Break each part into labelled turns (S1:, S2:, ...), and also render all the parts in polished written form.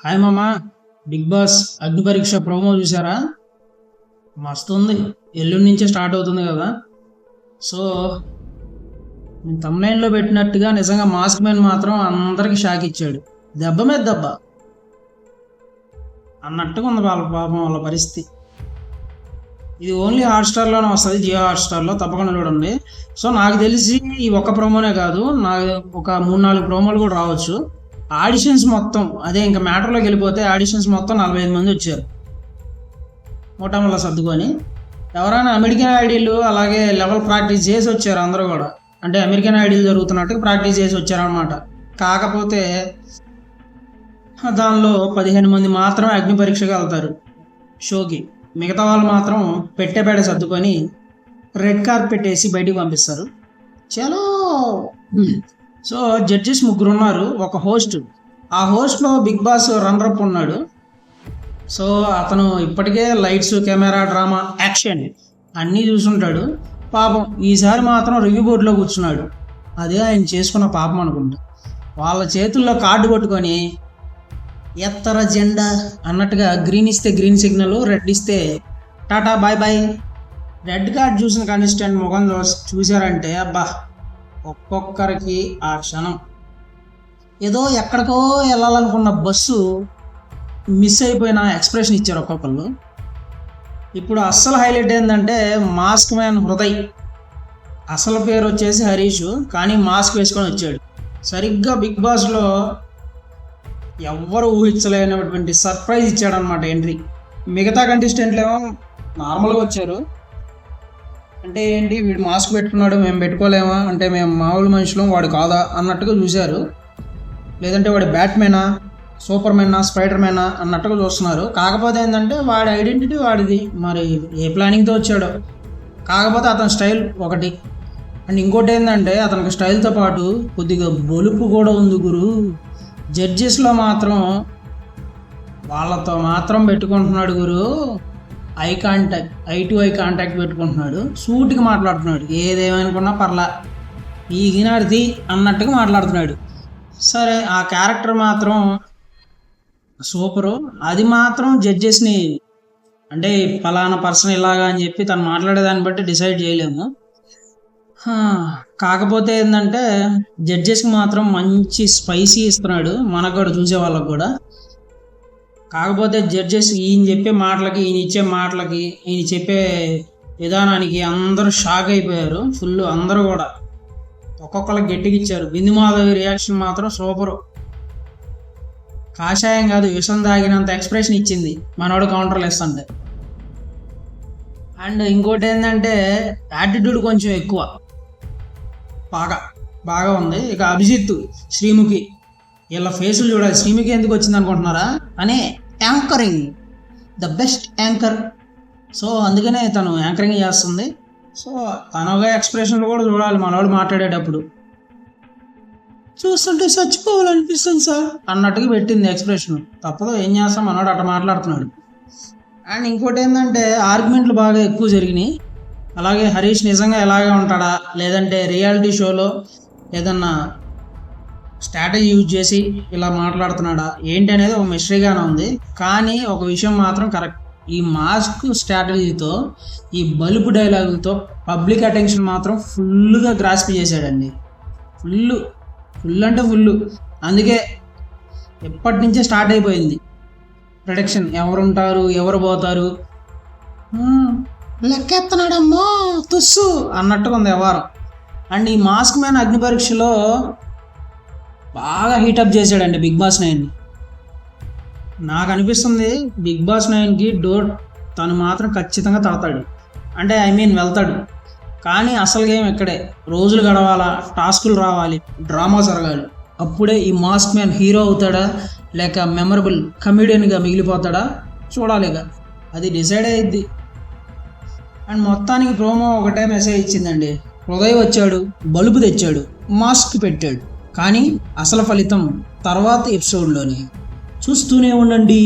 S1: Hi మామ. Big boss అగ్ని పరీక్ష ప్రోమో చూసారా? మస్తు ఉంది. ఎల్లుండి నుంచే స్టార్ట్ అవుతుంది కదా. సో నేను తమ్నైన్లో పెట్టినట్టుగా నిజంగా మాస్క్ మ్యాన్ మాత్రం అందరికి షాక్ ఇచ్చాడు. దెబ్బ మీద దెబ్బ అన్నట్టుగా ఉంది వాళ్ళ పాపం, వాళ్ళ పరిస్థితి. ఇది ఓన్లీ హాట్స్టార్లోనే వస్తుంది, జియో హాట్స్టార్లో, తప్పకుండా చూడండి. సో నాకు తెలిసి ఈ ఒక్క ప్రోమోనే కాదు, నాకు ఒక 3-4 ప్రోమోలు కూడా రావచ్చు. ఆడిషన్స్ మొత్తం అదే, ఇంకా మ్యాటర్లోకి వెళ్ళిపోతే ఆడిషన్స్ మొత్తం 45 మంది వచ్చారు మూటమల్ల సర్దుకొని. ఎవరైనా అమెరికన్ ఐడీలు అలాగే లెవెల్ ప్రాక్టీస్ చేసి వచ్చారు అందరూ కూడా. అంటే అమెరికన్ ఐడీలు జరుగుతున్నట్టు ప్రాక్టీస్ చేసి వచ్చారనమాట. కాకపోతే దానిలో 15 మంది మాత్రం అగ్ని పరీక్షగా వెళ్తారు షోకి. మిగతా వాళ్ళు మాత్రం పెట్టేపేడ సర్దుకొని రెడ్ కార్పెట్ వేసి బయటికి పంపిస్తారు. చలో. సో జడ్జెస్ 3 ఉన్నారు, ఒక హోస్ట్. ఆ హోస్ట్లో బిగ్ బాస్ రన్నరప్ ఉన్నాడు. సో అతను ఇప్పటికే లైట్స్, కెమెరా, డ్రామా, యాక్షన్ అన్నీ చూసుంటాడు. పాపం ఈసారి మాత్రం రివ్యూ బోర్డులో కూర్చున్నాడు. అదే ఆయన చేసుకున్న పాపం అనుకుంటా. వాళ్ళ చేతుల్లో కార్డు పట్టుకొని ఎత్తర జెండా అన్నట్టుగా గ్రీన్ ఇస్తే గ్రీన్ సిగ్నల్, రెడ్ ఇస్తే ta-ta bye bye. Red card చూసిన కంటెస్టెంట్ ముఖం చూసారంటే అబ్బా, ఒక్కొక్కరికి ఆ క్షణం ఏదో ఎక్కడికో వెళ్ళాలనుకున్న బస్సు మిస్ అయిపోయిన ఎక్స్ప్రెషన్ ఇచ్చారు ఒక్కొక్కళ్ళు. ఇప్పుడు అస్సలు హైలైట్ ఏంటంటే మాస్క్ మ్యాన్ హృదయ్. అసలు పేరు వచ్చేసి హరీష్, కానీ మాస్క్ వేసుకొని వచ్చాడు. సరిగ్గా బిగ్ బాస్లో ఎవ్వరు ఊహించలేనటువంటి సర్ప్రైజ్ ఇచ్చాడనమాట ఎంట్రీ. మిగతా కంటెస్టెంట్లు ఏమో నార్మల్గా వచ్చారు. అంటే ఏంటి, వీడు మాస్క్ పెట్టుకున్నాడు, మేము పెట్టుకోలేమా, అంటే మేము మామూలు మనుషులం, వాడు కాదా అన్నట్టుగా చూశారు. లేదంటే వాడు బ్యాట్మెనా, సూపర్ మ్యానా, స్పైడర్ మ్యానా అన్నట్టుగా చూస్తున్నారు. కాకపోతే ఏంటంటే వాడి ఐడెంటిటీ వాడిది, మరి ఏ ప్లానింగ్తో వచ్చాడో. కాకపోతే అతని స్టైల్ ఒకటి. అండ్ ఇంకోటి ఏంటంటే అతనికి స్టైల్తో పాటు కొద్దిగా బొలుపు కూడా ఉంది గురు. జడ్జెస్లో మాత్రం వాళ్ళతో మాత్రం పెట్టుకుంటున్నాడు గురు. Eye contact, eye to eye contact పెట్టుకుంటున్నాడు. సూటికి మాట్లాడుతున్నాడు, ఏదేమనుకున్నా పర్లా, ఈగినాడిది అన్నట్టుగా మాట్లాడుతున్నాడు. సరే, ఆ క్యారెక్టర్ మాత్రం సూపరు. అది మాత్రం జడ్జెస్ని అంటే ఫలానా పర్సన్ ఇలాగా అని చెప్పి తను మాట్లాడేదాన్ని బట్టి డిసైడ్ చేయలేము. కాకపోతే ఏంటంటే జడ్జెస్కి మాత్రం మంచి స్పైసీ ఇస్తున్నాడు, మనకు కూడా చూసే వాళ్ళకు కూడా. కాకపోతే జడ్జెస్ ఈయన చెప్పే మాటలకి, ఈయన ఇచ్చే మాటలకి, ఈయన చెప్పే విధానానికి అందరూ షాక్ అయిపోయారు ఫుల్. అందరూ కూడా ఒక్కొక్కరికి గట్టిగా ఇచ్చారు. బిందు మాధవి రియాక్షన్ మాత్రం సూపరు. కాషాయం కాదు, విషం తాగినంత ఎక్స్ప్రెషన్ ఇచ్చింది మనోడు కౌంటర్లు ఇస్తుంటే. అండ్ ఇంకోటి ఏంటంటే యాటిట్యూడ్ కొంచెం ఎక్కువ, బాగా ఉంది. ఇక అభిజిత్, శ్రీముఖి, వీళ్ళ ఫేసులు చూడాలి. శ్రీముఖి ఎందుకు వచ్చింది అనుకుంటున్నారా? అనే anchoring, the best anchor. So అందుకనే తను యాంకరింగ్ చేస్తుంది. సో తనగా ఎక్స్ప్రెషన్లు కూడా చూడాలి మనోడు మాట్లాడేటప్పుడు. చూస్తుంటే చచ్చిపోవాలనిపిస్తుంది సార్ అన్నట్టుగా పెట్టింది ఎక్స్ప్రెషన్. తప్పదు, ఏం చేస్తాం, మనోడు అట్లా మాట్లాడుతున్నాడు. అండ్ ఇంకోటి ఏంటంటే ఆర్గ్యుమెంట్లు బాగా ఎక్కువ జరిగినాయి. అలాగే హరీష్ నిజంగా ఎలాగే ఉంటాడా, లేదంటే రియాలిటీ షోలో ఏదన్నా స్ట్రాటజీ యూజ్ చేసి ఇలా మాట్లాడుతున్నాడా ఏంటి అనేది ఒక మిస్టరీగానే ఉంది. కానీ ఒక విషయం మాత్రం కరెక్ట్, ఈ మాస్క్ స్ట్రాటజీతో, ఈ బలుపు డైలాగులతో పబ్లిక్ అటెన్షన్ మాత్రం ఫుల్గా గ్రాస్ప్ చేశాడండి. ఫుల్ అంటే ఫుల్. అందుకే ఎప్పటి నుంచే స్టార్ట్ అయిపోయింది ప్రొడక్షన్, ఎవరుంటారు ఎవరు పోతారు, లెక్కెత్తనాడమ్మో తుస్సు అన్నట్టుగా ఉంది వ్యవహారం. అండ్ ఈ మాస్క్ మ్యాన్ అగ్ని పరీక్షలో బాగా హీటప్ చేశాడండి బిగ్ బాస్ 9ని. నాకు అనిపిస్తుంది బిగ్ బాస్ 9కి డోర్ తను మాత్రం ఖచ్చితంగా తాగుతాడు, అంటే వెళ్తాడు. కానీ అసలు గేమ్ ఇక్కడే. రోజులు గడవాలా, టాస్కులు రావాలి, డ్రామా జరగాలి. అప్పుడే ఈ మాస్క్ మ్యాన్ హీరో అవుతాడా, లేక మెమరబుల్ కమెడియన్గా మిగిలిపోతాడా చూడాలిగా, అది డిసైడ్ అయ్యిద్ది. అండ్ మొత్తానికి ప్రోమో ఒకటే మెసేజ్ ఇచ్చిందండి. హృదయ్ వచ్చాడు, బలుపు తెచ్చాడు, మాస్క్ పెట్టాడు. కానీ అసలు ఫలితం తర్వాత ఎపిసోడ్లోనే. చూస్తూనే ఉండండి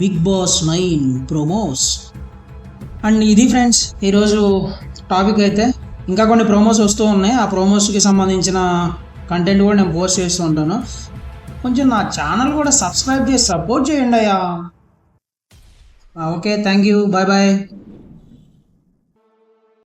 S1: బిగ్ బాస్ 9 ప్రోమోస్. అండ్ ఇది ఫ్రెండ్స్ ఈరోజు టాపిక్. అయితే ఇంకా కొన్ని ప్రోమోస్ వస్తూ ఉన్నాయి. ఆ ప్రోమోస్కి సంబంధించిన కంటెంట్ కూడా నేను పోస్ట్ చేస్తూ ఉంటాను. కొంచెం నా ఛానల్ కూడా సబ్స్క్రైబ్ చేసి సపోర్ట్ చేయండి అయ్యా. Okay, thank you, bye bye.